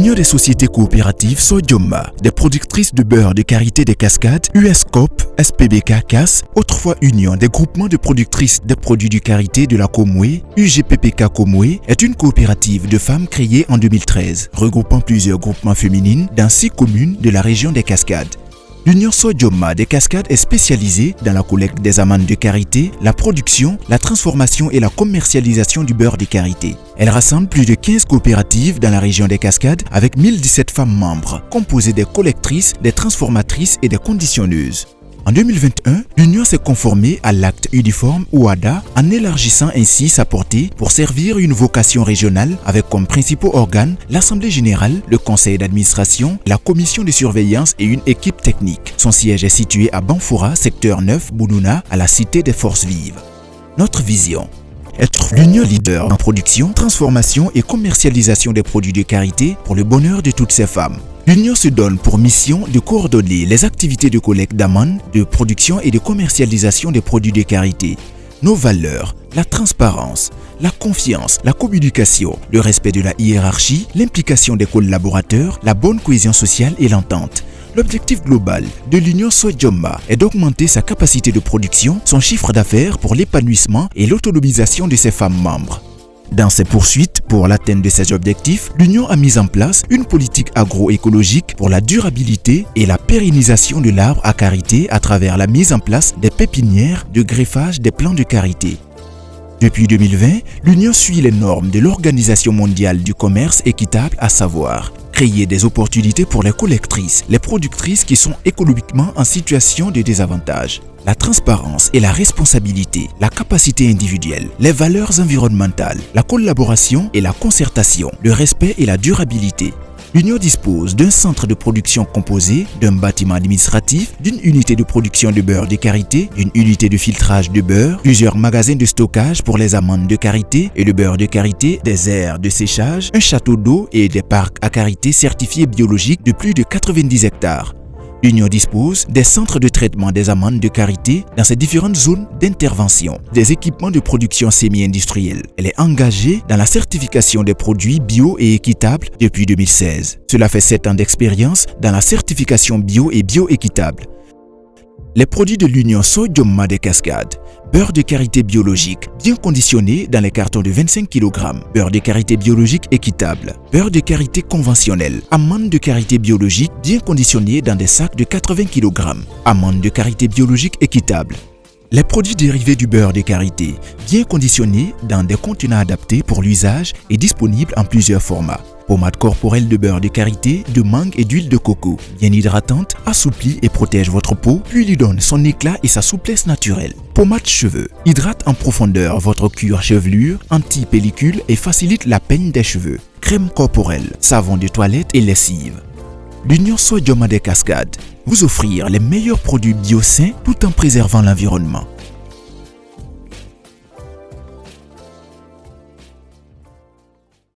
L'Union des sociétés coopératives Sojoma, des productrices de beurre de karité des Cascades, USCOP, SPBK CAS, autrefois Union des groupements de productrices des produits du karité de la Komwe, UGPPK Komwe, est une coopérative de femmes créée en 2013, regroupant plusieurs groupements féminines dans 6 communes de la région des Cascades. L'Union Sojoma des Cascades est spécialisée dans la collecte des amandes de karité, la production, la transformation et la commercialisation du beurre de karité. Elle rassemble plus de 15 coopératives dans la région des Cascades avec 1017 femmes membres, composées des collectrices, des transformatrices et des conditionneuses. En 2021, l'Union s'est conformée à l'acte uniforme OHADA en élargissant ainsi sa portée pour servir une vocation régionale avec comme principaux organes l'Assemblée générale, le conseil d'administration, la commission de surveillance et une équipe technique. Son siège est situé à Banfoura, secteur 9, Bounouna, à la Cité des Forces Vives. Notre vision: être l'Union leader en production, transformation et commercialisation des produits de karité pour le bonheur de toutes ces femmes. L'Union se donne pour mission de coordonner les activités de collecte d'amandes, de production et de commercialisation des produits de karité. Nos valeurs: la transparence, la confiance, la communication, le respect de la hiérarchie, l'implication des collaborateurs, la bonne cohésion sociale et l'entente. L'objectif global de l'Union Sojoma est d'augmenter sa capacité de production, son chiffre d'affaires pour l'épanouissement et l'autonomisation de ses femmes membres. Dans ses poursuites pour l'atteinte de ces objectifs, l'Union a mis en place une politique agroécologique pour la durabilité et la pérennisation de l'arbre à karité à travers la mise en place des pépinières de greffage des plants de karité. Depuis 2020, l'Union suit les normes de l'Organisation mondiale du commerce équitable, à savoir créer des opportunités pour les collectrices, les productrices qui sont économiquement en situation de désavantage, la transparence et la responsabilité, la capacité individuelle, les valeurs environnementales, la collaboration et la concertation, le respect et la durabilité. L'Union dispose d'un centre de production composé d'un bâtiment administratif, d'une unité de production de beurre de karité, d'une unité de filtrage de beurre, plusieurs magasins de stockage pour les amandes de karité et le beurre de karité, des aires de séchage, un château d'eau et des parcs à karité certifiés biologiques de plus de 90 hectares. L'Union dispose des centres de traitement des amandes de karité dans ses différentes zones d'intervention, des équipements de production semi-industrielle. Elle est engagée dans la certification des produits bio et équitables depuis 2016. Cela fait 7 ans d'expérience dans la certification bio et bio-équitable. Les produits de l'Union Sojoma des Cascades: beurre de karité biologique, bien conditionné dans les cartons de 25 kg, beurre de karité biologique équitable, beurre de karité conventionnel, amandes de karité biologique, bien conditionné dans des sacs de 80 kg, amandes de karité biologique équitable. Les produits dérivés du beurre de karité, bien conditionnés dans des contenants adaptés pour l'usage et disponibles en plusieurs formats. Pommade corporelle de beurre de karité, de mangue et d'huile de coco, bien hydratante, assouplit et protège votre peau, puis lui donne son éclat et sa souplesse naturelle. Pommade cheveux, hydrate en profondeur votre cuir chevelure, anti-pellicule et facilite la peigne des cheveux. Crème corporelle, savon de toilette et lessive. L'Union Sojoma des Cascades: vous offrir les meilleurs produits bio sains tout en préservant l'environnement.